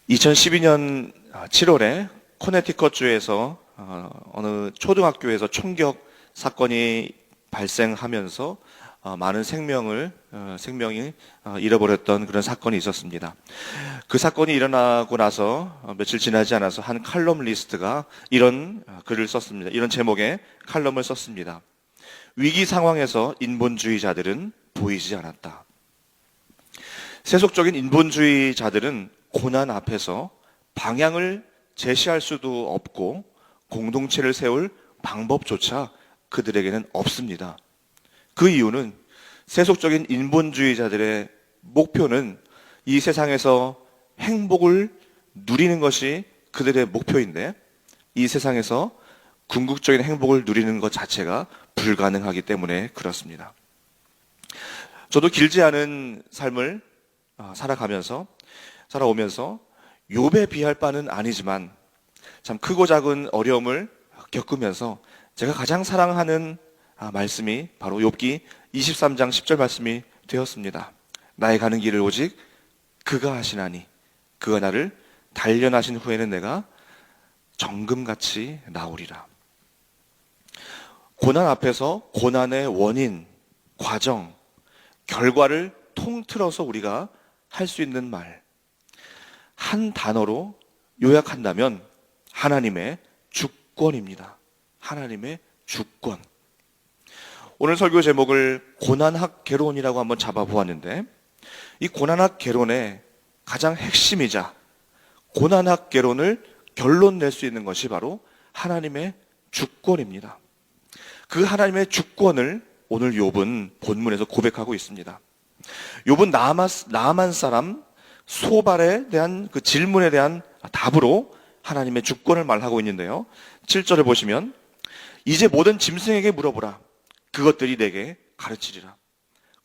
2012년 7월에 코네티컷주에서 어느 초등학교에서 총격 사건이 발생하면서 많은 생명이 잃어버렸던 그런 사건이 있었습니다. 그 사건이 일어나고 나서 며칠 지나지 않아서 한 칼럼리스트가 이런 글을 썼습니다. 이런 제목의 칼럼을 썼습니다. 위기 상황에서 인본주의자들은 보이지 않았다. 세속적인 인본주의자들은 고난 앞에서 방향을 제시할 수도 없고 공동체를 세울 방법조차 그들에게는 없습니다. 그 이유는 세속적인 인본주의자들의 목표는 이 세상에서 행복을 누리는 것이 그들의 목표인데 이 세상에서 궁극적인 행복을 누리는 것 자체가 불가능하기 때문에 그렇습니다. 저도 길지 않은 삶을 살아오면서 욥에 비할 바는 아니지만 참 크고 작은 어려움을 겪으면서 제가 가장 사랑하는 말씀이 바로 욥기 23장 10절 말씀이 되었습니다. 나의 가는 길을 오직 그가 하시나니 그가 나를 단련하신 후에는 내가 정금같이 나오리라. 고난 앞에서 고난의 원인, 과정, 결과를 통틀어서 우리가 할 수 있는 말, 한 단어로 요약한다면 하나님의 주권입니다. 하나님의 주권. 오늘 설교 제목을 고난학 개론이라고 한번 잡아보았는데 이 고난학 개론의 가장 핵심이자 고난학 개론을 결론 낼 수 있는 것이 바로 하나님의 주권입니다. 그 하나님의 주권을 오늘 욥은 본문에서 고백하고 있습니다. 욥은 나아만 사람 소발에 대한 그 질문에 대한 답으로 하나님의 주권을 말하고 있는데요. 7절을 보시면 이제 모든 짐승에게 물어보라. 그것들이 내게 가르치리라.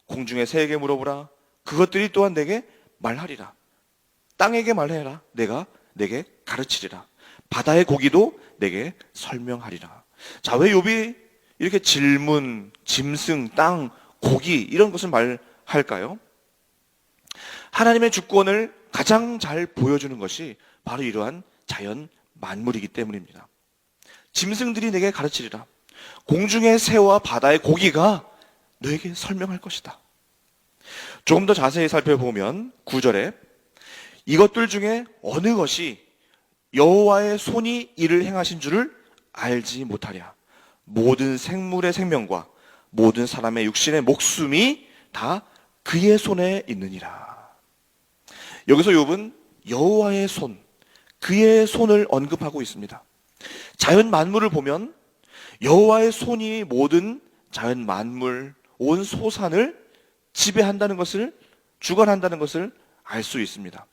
공중의 새에게 물어보라. 그것들이 또한 내게 말하리라. 땅에게 말해라. 내가 내게 가르치리라. 바다의 고기도 내게 설명하리라. 자, 왜 욥이 이렇게 질문, 짐승, 땅, 고기 이런 것을 말할까요? 하나님의 주권을 가장 잘 보여주는 것이 바로 이러한 자연 만물이기 때문입니다. 짐승들이 내게 가르치리라. 공중의 새와 바다의 고기가 너에게 설명할 것이다. 조금 더 자세히 살펴보면 9절에 이것들 중에 어느 것이 여호와의 손이 이를 행하신 줄을 알지 못하랴. 모든 생물의 생명과 모든 사람의 육신의 목숨이 다 그의 손에 있느니라. 여기서 욥은 여호와의 손, 그의 손을 언급하고 있습니다. 자연 만물을 보면 여호와의 손이 모든 자연 만물, 온 소산을 지배한다는 것을, 주관한다는 것을 알 수 있습니다.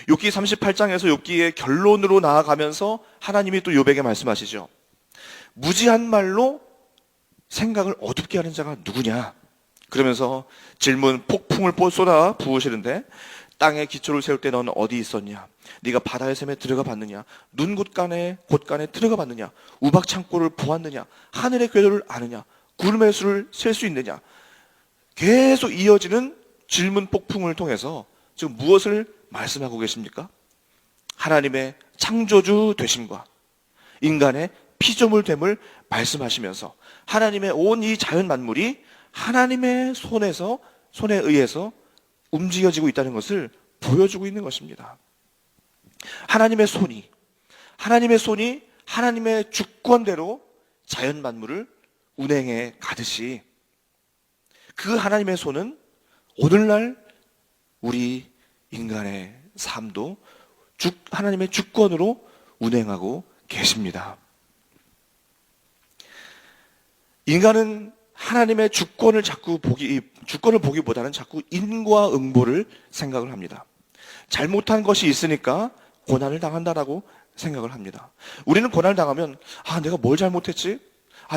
욥기 38장에서 욥기의 결론으로 나아가면서 하나님이 또 욥에게 말씀하시죠. 무지한 말로 생각을 어둡게 하는 자가 누구냐? 그러면서 질문, 폭풍을 쏟아 부으시는데 땅에 기초를 세울 때 너는 어디 있었냐? 네가 바다의 샘에 들어가 봤느냐? 눈 곳간에 들어가 봤느냐? 우박 창고를 보았느냐? 하늘의 궤도를 아느냐? 구름의 수를 셀 수 있느냐? 계속 이어지는 질문 폭풍을 통해서 지금 무엇을 말씀하고 계십니까? 하나님의 창조주 되심과 인간의 피조물됨을 말씀하시면서 하나님의 온 이 자연 만물이 하나님의 손에 의해서 움직여지고 있다는 것을 보여주고 있는 것입니다. 하나님의 손이 하나님의 주권대로 자연 만물을 운행해 가듯이 그 하나님의 손은 오늘날 우리 인간의 삶도 하나님의 주권으로 운행하고 계십니다. 인간은 하나님의 주권을 보기보다는 자꾸 인과응보를 생각을 합니다. 잘못한 것이 있으니까 고난을 당한다라고 생각을 합니다. 우리는 고난을 당하면 내가 뭘 잘못했지?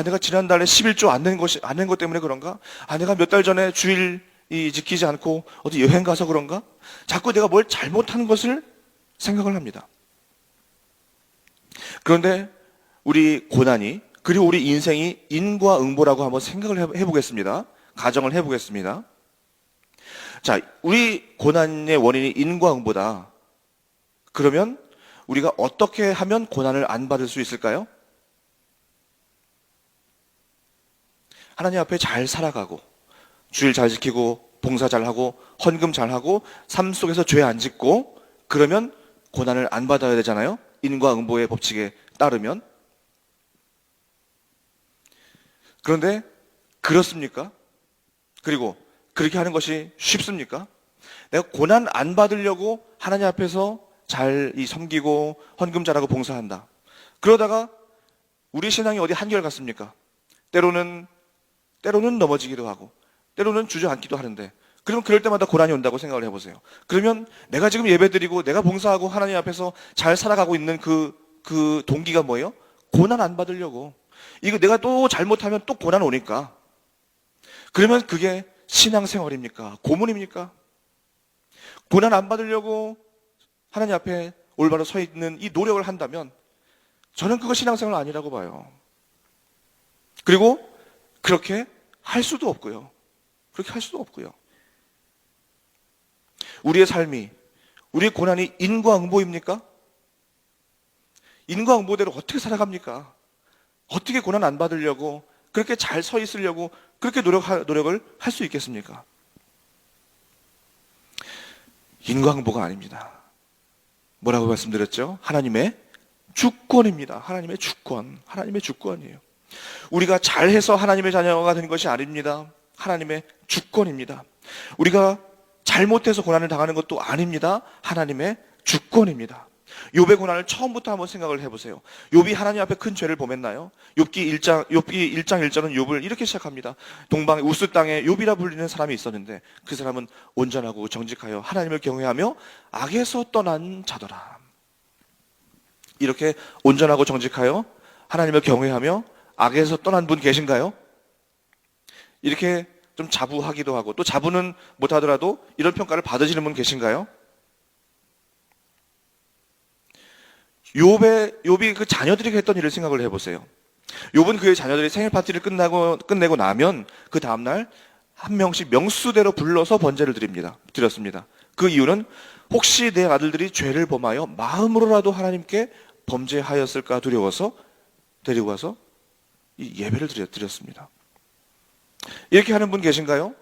내가 지난달에 11조 안 낸 것 때문에 그런가? 내가 몇 달 전에 주일 지키지 않고 어디 여행 가서 그런가? 자꾸 내가 뭘 잘못한 것을 생각을 합니다. 그런데 우리 고난이 그리고 우리 인생이 인과응보라고 한번 생각을 해보겠습니다. 가정을 해보겠습니다. 자, 우리 고난의 원인이 인과응보다. 그러면 우리가 어떻게 하면 고난을 안 받을 수 있을까요? 하나님 앞에 잘 살아가고, 주일 잘 지키고, 봉사 잘하고, 헌금 잘하고, 삶 속에서 죄 안 짓고, 그러면 고난을 안 받아야 되잖아요? 인과응보의 법칙에 따르면. 그런데 그렇습니까? 그리고 그렇게 하는 것이 쉽습니까? 내가 고난 안 받으려고 하나님 앞에서 잘 섬기고 헌금 잘하고 봉사한다. 그러다가 우리 신앙이 어디 한결 같습니까? 때로는 넘어지기도 하고 때로는 주저앉기도 하는데, 그럼 그럴 때마다 고난이 온다고 생각을 해보세요. 그러면 내가 지금 예배드리고 내가 봉사하고 하나님 앞에서 잘 살아가고 있는 그 동기가 뭐예요? 고난 안 받으려고. 이거 내가 또 잘못하면 또 고난 오니까. 그러면 그게 신앙생활입니까? 고문입니까? 고난 안 받으려고 하나님 앞에 올바로 서 있는 이 노력을 한다면 저는 그거 신앙생활 아니라고 봐요. 그리고 그렇게 할 수도 없고요. 그렇게 할 수도 없고요. 우리의 삶이, 우리의 고난이 인과응보입니까? 인과응보대로 어떻게 살아갑니까? 어떻게 고난 안 받으려고, 그렇게 잘 서 있으려고 그렇게 노력을 할 수 있겠습니까? 인과응보가 아닙니다. 뭐라고 말씀드렸죠? 하나님의 주권입니다. 하나님의 주권. 하나님의 주권이에요. 우리가 잘해서 하나님의 자녀가 되는 것이 아닙니다. 하나님의 주권입니다. 우리가 잘못해서 고난을 당하는 것도 아닙니다. 하나님의 주권입니다. 욥의 고난을 처음부터 한번 생각을 해보세요. 욥이 하나님 앞에 큰 죄를 범했나요? 욥기 1장 1절은 욥을 이렇게 시작합니다. 동방의 우스 땅에 욥이라 불리는 사람이 있었는데 그 사람은 온전하고 정직하여 하나님을 경외하며 악에서 떠난 자더라. 이렇게 온전하고 정직하여 하나님을 경외하며 악에서 떠난 분 계신가요? 이렇게 좀 자부하기도 하고 또 자부는 못하더라도 이런 평가를 받으시는 분 계신가요? 욥이 그 자녀들에게 했던 일을 생각을 해보세요. 욥은 그의 자녀들이 생일 파티를 끝내고 나면 그 다음날 한 명씩 명수대로 불러서 번제를 드렸습니다. 그 이유는 혹시 내 아들들이 죄를 범하여 마음으로라도 하나님께 범죄하였을까 두려워서 데리고 와서 이 예배를 드렸습니다. 이렇게 하는 분 계신가요?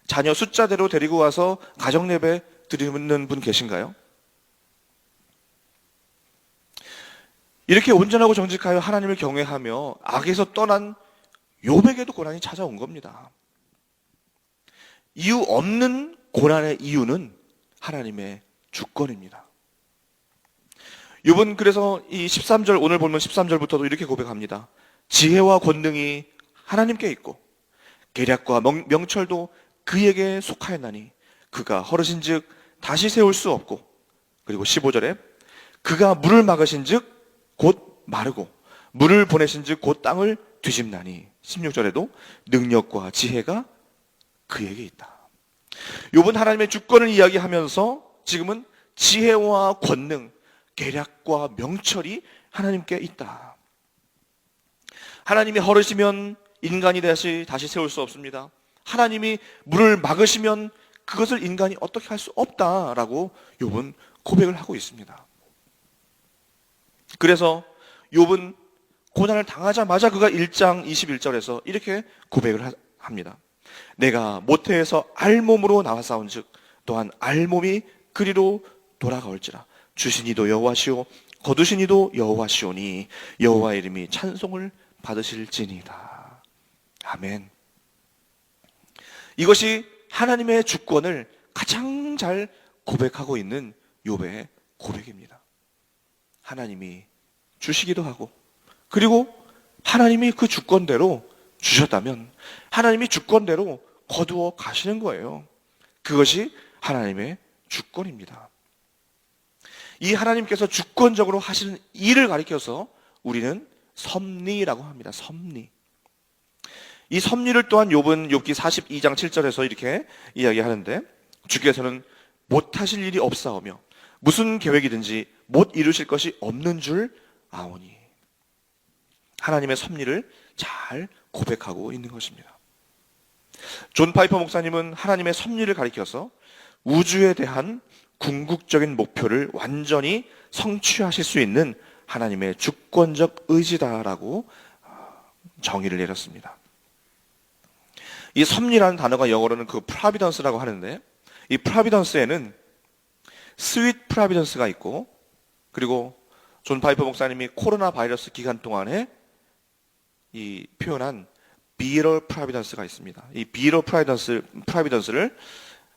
자녀 숫자대로 데리고 와서 가정 예배 드리는 분 계신가요? 이렇게 온전하고 정직하여 하나님을 경외하며 악에서 떠난 욥에게도 고난이 찾아온 겁니다. 이유 없는 고난의 이유는 하나님의 주권입니다. 욥은 그래서 이 13절, 오늘 보면 13절부터도 이렇게 고백합니다. 지혜와 권능이 하나님께 있고 계략과 명철도 그에게 속하였나니 그가 허르신즉 다시 세울 수 없고, 그리고 15절에 그가 물을 막으신즉 곧 마르고 물을 보내신즉 곧 땅을 뒤집나니, 16절에도 능력과 지혜가 그에게 있다. 욥은 하나님의 주권을 이야기하면서 지금은 지혜와 권능, 계략과 명철이 하나님께 있다. 하나님이 허르시면 인간이 다시 세울 수 없습니다. 하나님이 물을 막으시면 그것을 인간이 어떻게 할 수 없다라고 욥은 고백을 하고 있습니다. 그래서 욥은 고난을 당하자마자 그가 1장 21절에서 이렇게 고백을 합니다. 내가 모태에서 알몸으로 나와싸운즉 또한 알몸이 그리로 돌아가올지라. 주신 이도 여호와시오 거두신 이도 여호와시오니 여호와의 이름이 찬송을 받으실지니이다. 아멘. 이것이 하나님의 주권을 가장 잘 고백하고 있는 욥의 고백입니다. 하나님이 주시기도 하고, 그리고 하나님이 그 주권대로 주셨다면 하나님이 주권대로 거두어 가시는 거예요. 그것이 하나님의 주권입니다. 이 하나님께서 주권적으로 하시는 일을 가리켜서 우리는 섭리라고 합니다. 섭리. 이 섭리를 또한 욥은 욥기 42장 7절에서 이렇게 이야기하는데, 주께서는 못하실 일이 없사오며 무슨 계획이든지 못 이루실 것이 없는 줄 아오니. 하나님의 섭리를 잘 고백하고 있는 것입니다. 존 파이퍼 목사님은 하나님의 섭리를 가리켜서 우주에 대한 궁극적인 목표를 완전히 성취하실 수 있는 하나님의 주권적 의지다라고 정의를 내렸습니다. 이 섭리라는 단어가 영어로는 그 providence라고 하는데, 이 providence에는 sweet providence가 있고, 그리고 존 파이퍼 목사님이 코로나 바이러스 기간 동안에 이 표현한 bitter providence가 있습니다. 이 bitter providence를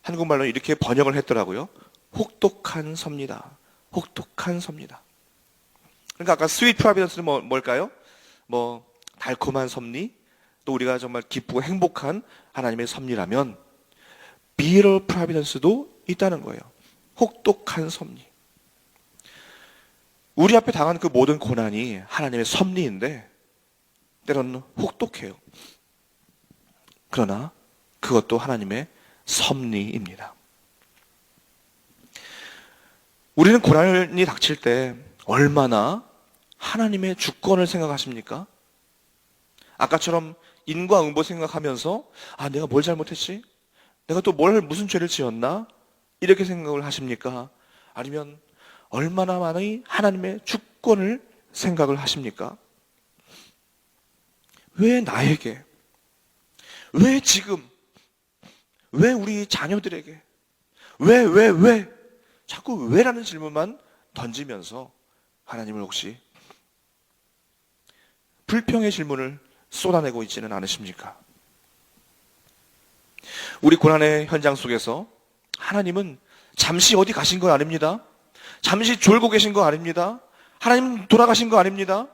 한국말로 이렇게 번역을 했더라고요. 혹독한 섭리다. 혹독한 섭리다. 그러니까 아까 sweet providence는 뭘까요? 달콤한 섭리, 또 우리가 정말 기쁘고 행복한 하나님의 섭리라면 bitter providence도 있다는 거예요. 혹독한 섭리. 우리 앞에 당한 그 모든 고난이 하나님의 섭리인데 때로는 혹독해요. 그러나 그것도 하나님의 섭리입니다. 우리는 고난이 닥칠 때 얼마나 하나님의 주권을 생각하십니까? 아까처럼 인과응보 생각하면서 내가 뭘 잘못했지? 내가 또 무슨 죄를 지었나? 이렇게 생각을 하십니까? 아니면 얼마나 많이 하나님의 주권을 생각을 하십니까? 왜 나에게? 왜 지금? 왜 우리 자녀들에게? 왜? 자꾸 왜라는 질문만 던지면서 하나님을 혹시 불평의 질문을 쏟아내고 있지는 않으십니까? 우리 고난의 현장 속에서 하나님은 잠시 어디 가신 거 아닙니다. 잠시 졸고 계신 거 아닙니다. 하나님은 돌아가신 거 아닙니다.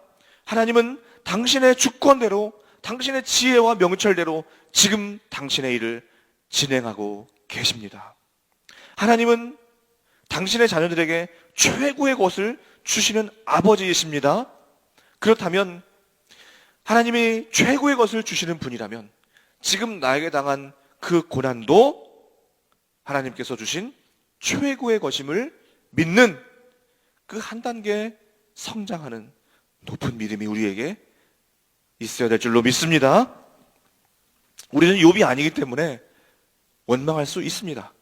하나님은 당신의 주권대로, 당신의 지혜와 명철대로 지금 당신의 일을 진행하고 계십니다. 하나님은 당신의 자녀들에게 최고의 것을 주시는 아버지이십니다. 그렇다면 하나님이 최고의 것을 주시는 분이라면 지금 나에게 당한 그 고난도 하나님께서 주신 최고의 것임을 믿는 그 한 단계 성장하는 높은 믿음이 우리에게 있어야 될 줄로 믿습니다. 우리는 욥이 아니기 때문에 원망할 수 있습니다.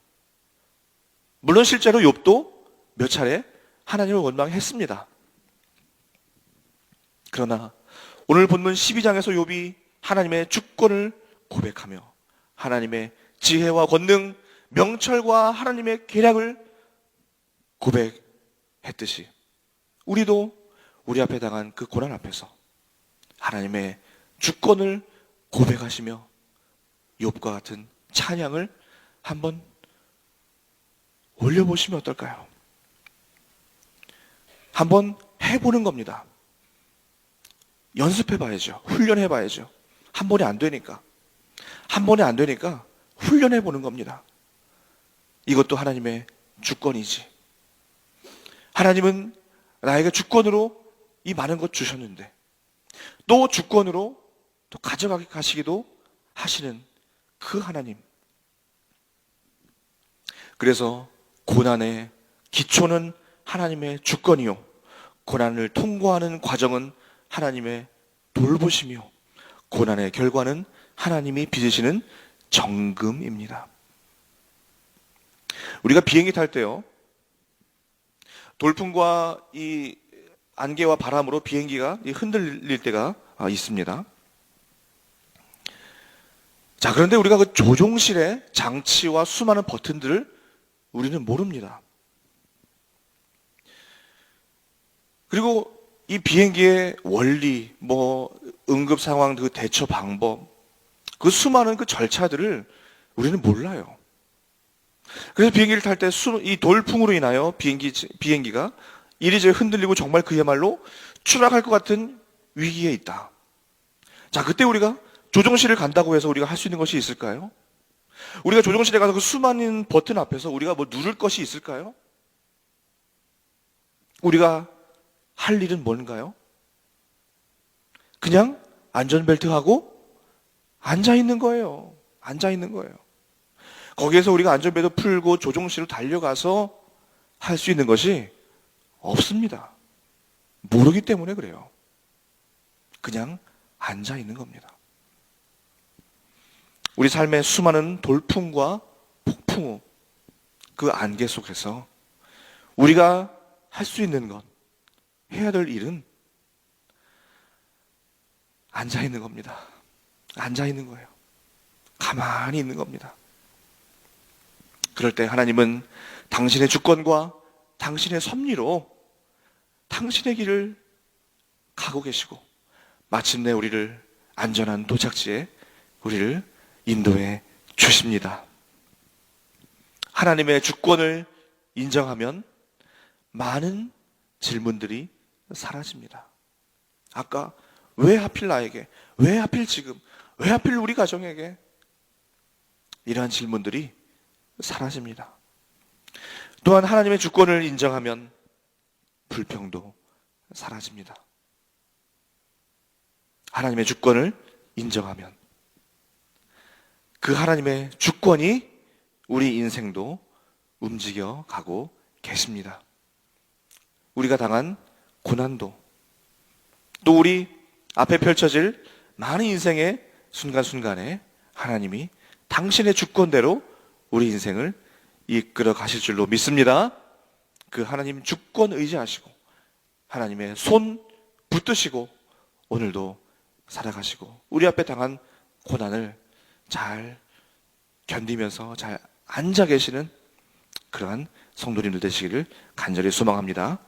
물론 실제로 욥도 몇 차례 하나님을 원망했습니다. 그러나 오늘 본문 12장에서 욥이 하나님의 주권을 고백하며 하나님의 지혜와 권능, 명철과 하나님의 계략을 고백했듯이 우리도 우리 앞에 당한 그 고난 앞에서 하나님의 주권을 고백하시며 욥과 같은 찬양을 한번 올려보시면 어떨까요? 한번 해보는 겁니다. 연습해봐야죠. 훈련해봐야죠. 한 번에 안 되니까 훈련해보는 겁니다. 이것도 하나님의 주권이지. 하나님은 나에게 주권으로 이 많은 것 주셨는데 또 주권으로 또 가져가게 가시기도 하시는 그 하나님. 그래서 고난의 기초는 하나님의 주권이요, 고난을 통과하는 과정은 하나님의 돌보심이요, 고난의 결과는 하나님이 빚으시는 정금입니다. 우리가 비행기 탈 때요, 돌풍과 이 안개와 바람으로 비행기가 흔들릴 때가 있습니다. 자, 그런데 우리가 그 조종실의 장치와 수많은 버튼들을 우리는 모릅니다. 그리고 이 비행기의 원리, 응급 상황 그 대처 방법, 그 수많은 그 절차들을 우리는 몰라요. 그래서 비행기를 탈 때 이 돌풍으로 인하여 비행기가 이리저리 흔들리고 정말 그야말로 추락할 것 같은 위기에 있다. 자, 그때 우리가 조종실을 간다고 해서 우리가 할 수 있는 것이 있을까요? 우리가 조종실에 가서 그 수많은 버튼 앞에서 우리가 누를 것이 있을까요? 우리가 할 일은 뭔가요? 그냥 안전벨트 하고 앉아 있는 거예요. 거기에서 우리가 안전벨트 풀고 조종실로 달려가서 할 수 있는 것이 없습니다. 모르기 때문에 그래요. 그냥 앉아 있는 겁니다. 우리 삶의 수많은 돌풍과 폭풍, 그 안개 속에서 우리가 할 수 있는 것, 해야 될 일은 앉아 있는 겁니다. 앉아 있는 거예요. 가만히 있는 겁니다. 그럴 때 하나님은 당신의 주권과 당신의 섭리로 당신의 길을 가고 계시고 마침내 우리를 안전한 도착지에 우리를 인도해 주십니다. 하나님의 주권을 인정하면 많은 질문들이 사라집니다. 아까 왜 하필 나에게? 왜 하필 지금? 왜 하필 우리 가정에게? 이러한 질문들이 사라집니다. 또한 하나님의 주권을 인정하면 불평도 사라집니다. 하나님의 주권을 인정하면 그 하나님의 주권이 우리 인생도 움직여 가고 계십니다. 우리가 당한 고난도 또 우리 앞에 펼쳐질 많은 인생의 순간순간에 하나님이 당신의 주권대로 우리 인생을 이끌어 가실 줄로 믿습니다. 그 하나님 주권 의지하시고 하나님의 손 붙드시고 오늘도 살아가시고 우리 앞에 당한 고난을 잘 견디면서 잘 앉아 계시는 그러한 성도님들 되시기를 간절히 소망합니다.